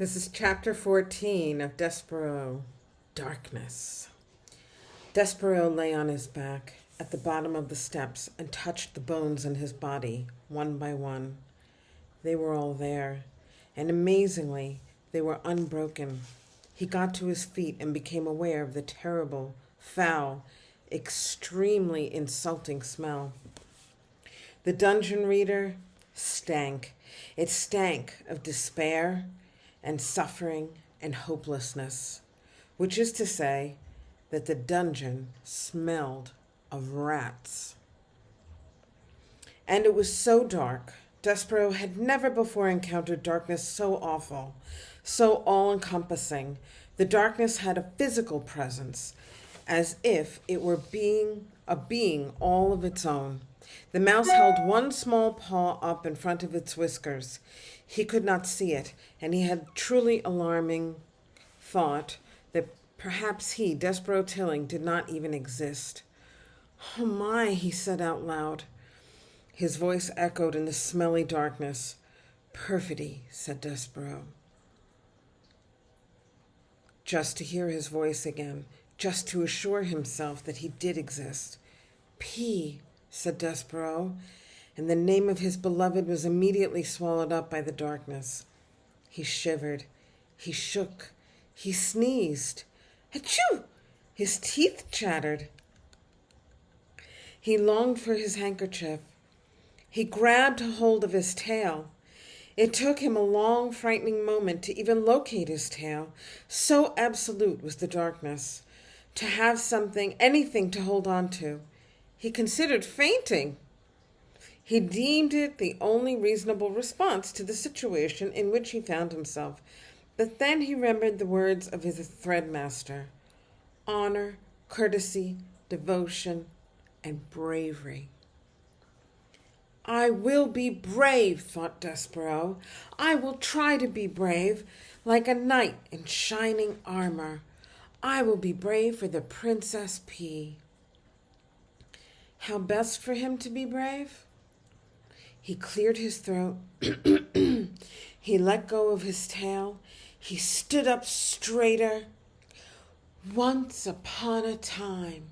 This is chapter 14 of Despereaux, Darkness. Despereaux lay on his back at the bottom of the steps and touched the bones in his body, one by one. They were all there, and amazingly, they were unbroken. He got to his feet and became aware of the terrible, foul, extremely insulting smell. The dungeon reader stank. It stank of despair and suffering and hopelessness, which is to say that the dungeon smelled of rats. And it was so dark. Despereaux had never before encountered darkness so awful, so all-encompassing. The darkness had a physical presence, as if it were a being all of its own. The mouse held one small paw up in front of its whiskers. He could not see it, and he had truly alarming thought that perhaps he, Despereaux Tilling, did not even exist. "Oh my," he said out loud. His voice echoed in the smelly darkness. "Perfidy," said Despereaux. Just to hear his voice again, just to assure himself that he did exist. "P," said Despereaux, and the name of his beloved was immediately swallowed up by the darkness. He shivered, he shook, he sneezed. Achoo! His teeth chattered. He longed for his handkerchief. He grabbed hold of his tail. It took him a long, frightening moment to even locate his tail. So absolute was the darkness. To have something, anything to hold on to. He considered fainting. He deemed it the only reasonable response to the situation in which he found himself. But then he remembered the words of his threadmaster: honor, courtesy, devotion, and bravery. "I will be brave," thought Despereaux. "I will try to be brave, like a knight in shining armor. I will be brave for the Princess P." How best for him to be brave? He cleared his throat. He let go of his tail. He stood up straighter. "Once upon a time,"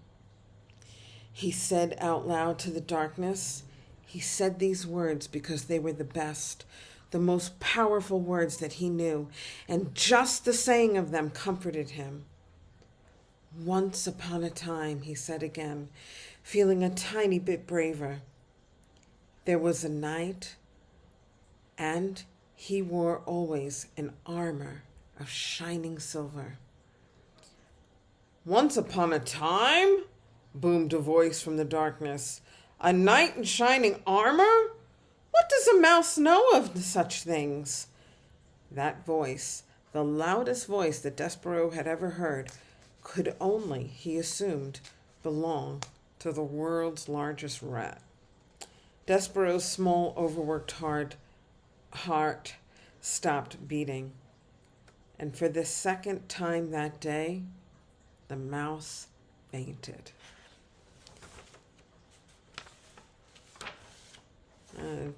he said out loud to the darkness. He said these words because they were the best, the most powerful words that he knew, and just the saying of them comforted him. "Once upon a time," he said again, feeling a tiny bit braver. "There was a knight, and he wore always an armor of shining silver." "Once upon a time?" boomed a voice from the darkness. "A knight in shining armor? What does a mouse know of such things?" That voice, the loudest voice that Despereaux had ever heard, could only, he assumed, belong to the world's largest rat. Despereaux's small, overworked heart stopped beating. And for the second time that day, the mouse fainted.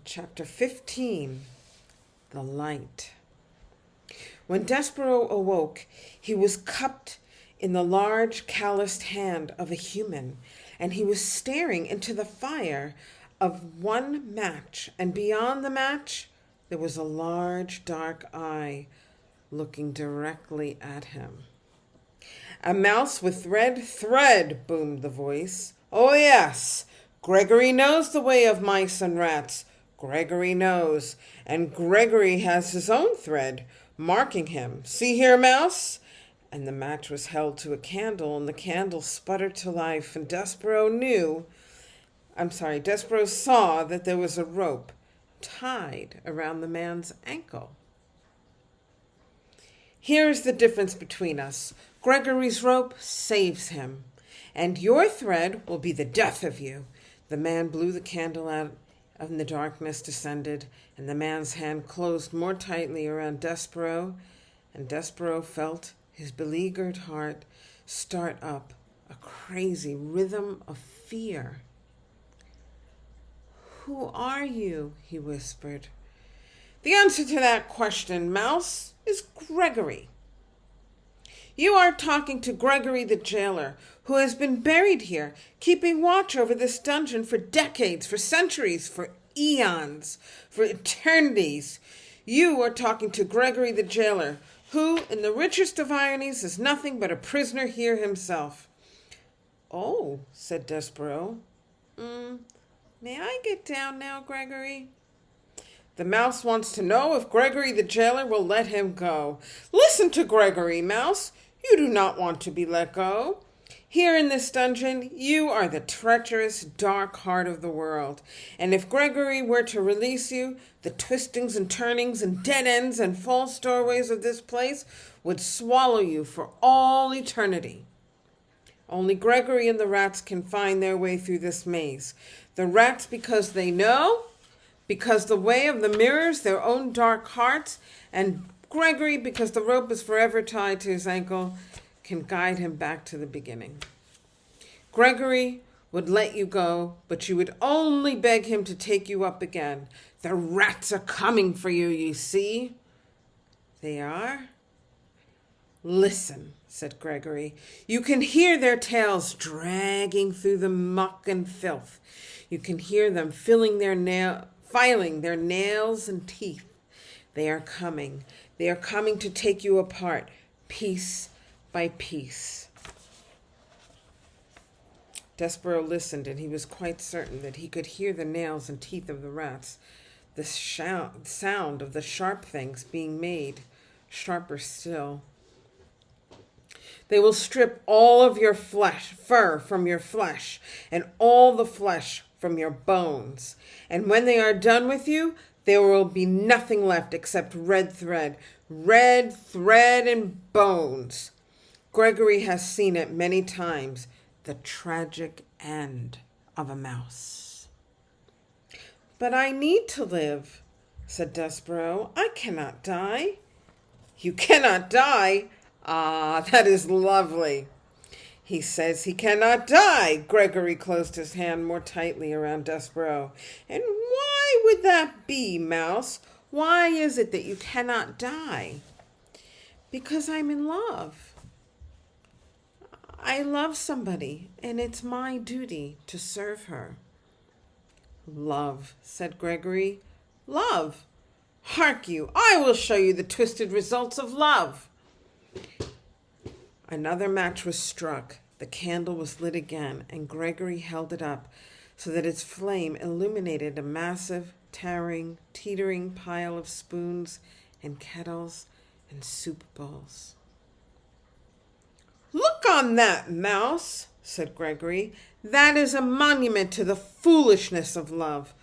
Chapter 15, The Light. When Despereaux awoke, he was cupped in the large, calloused hand of a human, and he was staring into the fire of one match, and beyond the match there was a large, dark eye looking directly at him. "A mouse with thread," boomed the voice. "Oh, yes. Gregory knows the way of mice and rats. Gregory knows. And Gregory has his own thread, marking him. See here, mouse?" And the match was held to a candle, and the candle sputtered to life, and Despereaux saw that there was a rope tied around the man's ankle. "Here's the difference between us. Gregory's rope saves him, and your thread will be the death of you." The man blew the candle out, and the darkness descended, and the man's hand closed more tightly around Despereaux, and Despereaux felt his beleaguered heart start up a crazy rhythm of fear. "Who are you?" he whispered. "The answer to that question, mouse, is Gregory. You are talking to Gregory the jailer, who has been buried here, keeping watch over this dungeon for decades, for centuries, for eons, for eternities. You are talking to Gregory the jailer, who, in the richest of ironies, is nothing but a prisoner here himself. Oh, said Despereaux. May I get down now, Gregory? The mouse wants to know if Gregory the jailer will let him go. Listen to Gregory, mouse. You do not want to be let go. Here in this dungeon, you are the treacherous, dark heart of the world. And if Gregory were to release you, the twistings and turnings and dead ends and false doorways of this place would swallow you for all eternity. Only Gregory and the rats can find their way through this maze. The rats because they know, because the way of the mirrors their own dark hearts, and Gregory, because the rope is forever tied to his ankle, can guide him back to the beginning. Gregory would let you go, but you would only beg him to take you up again. The rats are coming for you, you see. They are? Listen, said Gregory. You can hear their tails dragging through the muck and filth. You can hear them filing their nails and teeth. They are coming. They are coming to take you apart, piece by piece. Despereaux listened, and he was quite certain that he could hear the nails and teeth of the rats, the sound of the sharp things being made sharper still. They will strip all of your fur from your flesh, and all the flesh from your bones. And when they are done with you, there will be nothing left except red thread and bones. Gregory has seen it many times, the tragic end of a mouse. But I need to live, said Despereaux. I cannot die. You cannot die? Ah, that is lovely. He says he cannot die. Gregory closed his hand more tightly around Despereaux. And why would that be, Mouse? Why is it that you cannot die? Because I'm in love. I love somebody, and it's my duty to serve her. Love, said Gregory. Love. Hark you, I will show you the twisted results of love. Another match was struck. The candle was lit again, and Gregory held it up so that its flame illuminated a massive, teetering pile of spoons and kettles and soup bowls. Look on that, Mouse, said Gregory. That is a monument to the foolishness of love.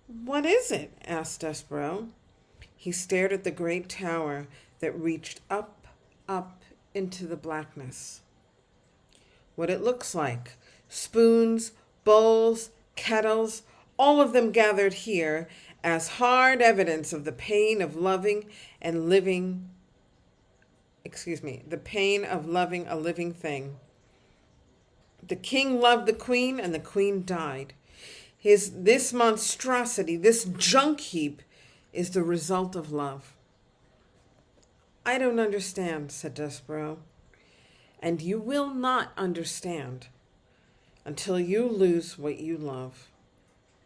What is it? Asked Despereaux. He stared at the great tower that reached up into the blackness. What it looks like. Spoons, bowls, kettles, all of them gathered here as hard evidence of the pain of loving a living thing. The king loved the queen, and the queen died. This monstrosity, this junk heap, is the result of love. I don't understand, said Despereaux. And you will not understand until you lose what you love.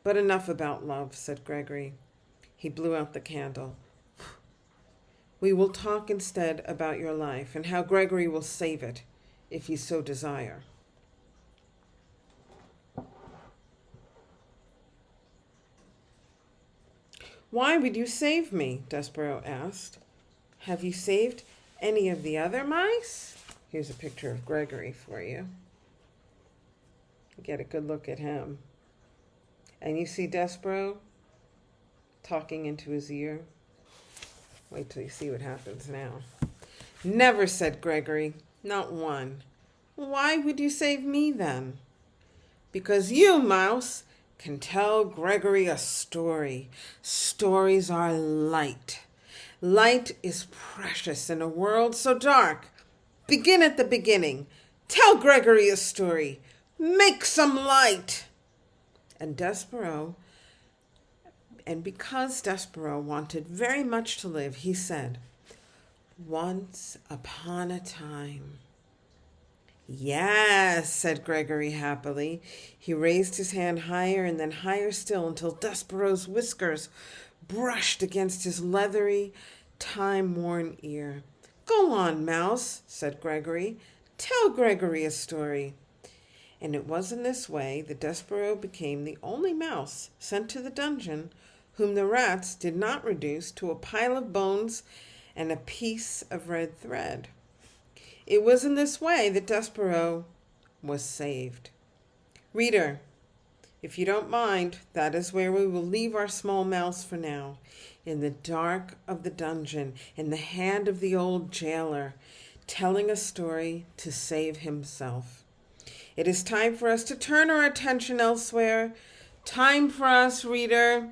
But enough about love, said Gregory. He blew out the candle. We will talk instead about your life and how Gregory will save it, if you so desire. Why would you save me? Despereaux asked. Have you saved any of the other mice? Here's a picture of Gregory for you. Get a good look at him. And you see Despereaux talking into his ear. Wait till you see what happens now. Never, said Gregory. Not one. Why would you save me then? Because you, Mouse, can tell Gregory a story. Stories are light. Light is precious in a world so dark. Begin at the beginning. Tell Gregory a story. Make some light. And because Despereaux wanted very much to live, he said, Once upon a time. Yes, said Gregory happily. He raised his hand higher and then higher still until Despereaux's whiskers brushed against his leathery, time-worn ear. Go on, Mouse, said Gregory. Tell Gregory a story. And it was in this way that Despereaux became the only mouse sent to the dungeon whom the rats did not reduce to a pile of bones and a piece of red thread. It was in this way that Despereaux was saved. Reader, if you don't mind, that is where we will leave our small mouse for now, in the dark of the dungeon, in the hand of the old jailer, telling a story to save himself. It is time for us to turn our attention elsewhere. Time for us, reader,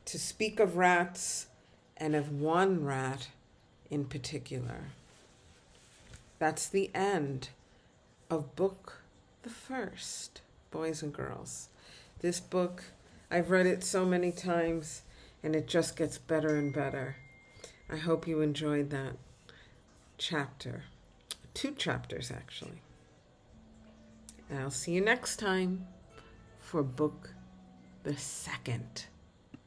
to speak of rats, and of one rat in particular. That's the end of book the first, boys and girls. This book, I've read it so many times, and it just gets better and better. I hope you enjoyed that chapter. 2 chapters, actually. And I'll see you next time for book the second.